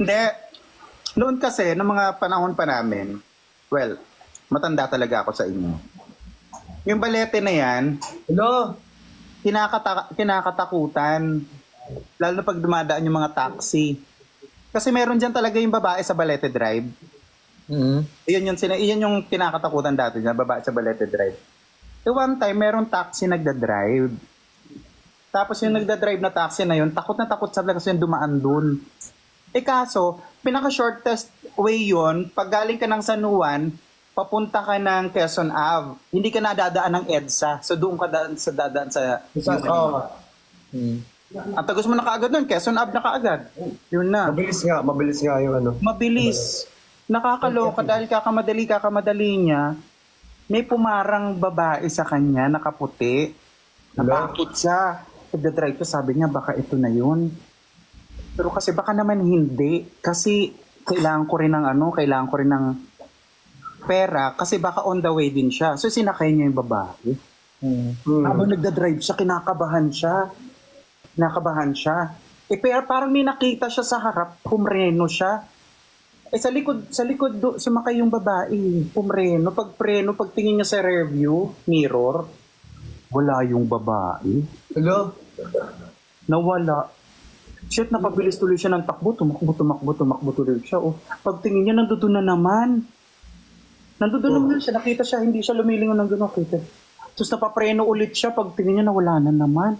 Hindi. Noon kasi, ng mga panahon pa namin, well, matanda talaga ako sa inyo. Yung balete na yan, Ano? kinakatakutan. Lalo na pag dumadaan yung mga taxi. Kasi meron dyan talaga yung babae sa Balete Drive. Iyan yung kinakatakutan dati dyan, babae sa Balete Drive. So one time, meron taxi nagda-drive. Tapos yung nagda-drive na taxi na yun, takot na takot sa kasi yung dumaan dun. Kaso, pinaka-shortest way yun, pag galing ka ng San Juan, papunta ka ng Quezon Ave. Hindi ka na dadaan ng EDSA. So doon ka dadaan sa... Ang tagus mo na kaagad nun, Quezon Ave na kaagad. Yun na. Mabilis nga yung ano. Mabilis. Nakakaloka dahil kakamadali niya. May pumarang babae sa kanya, nakaputi. Natakot siya. Pagdadrive ko, sabi niya, baka ito na yun. Pero kasi baka naman hindi. Kasi kailangan ko rin ng pera. Kasi baka on the way din siya. So sinakay niya yung babae. Habang nagdadrive siya, kinakabahan siya. Pero parang may nakita siya sa harap, pumreno siya. Sa likod sumakay yung babae, pumreno. Pagtingin niya sa rearview mirror, wala yung babae. Hello? Nawala. Shit, napabilis tuloy siya ng takbo, tumakbo tuloy siya. Pagtingin niya, nandoon na naman. Siya, nakita siya, hindi siya lumilingon ng gano'n. Tapos napapreno ulit siya, pagtingin niya, nawala na naman.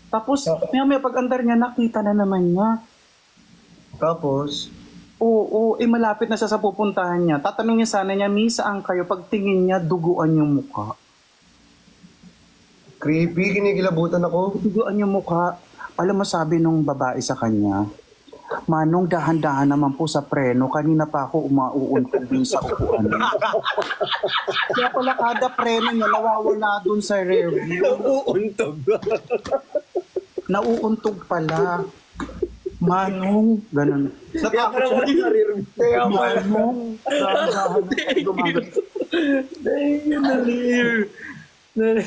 Tapos, may pag-andar niya, nakita na naman niya. Tapos? Oo, malapit na siya sa pupuntahan niya. Tatanungin sana niya, saan kayo? Pagtingin niya, duguan yung mukha. Creepy, kinikilabutan ako. Duguan yung mukha. Alam mo, sabi nung babae sa kanya, Manong, dahan-dahan naman po sa preno. Kanina pa ako umauuntog din sa upuan. Kaya pala kada preno niya nawawala dun sa rear view. Nauuntog pala. Manong, ganun. Natakot siya. Manong, dahan-dahan naman dumagat. Dang, yun na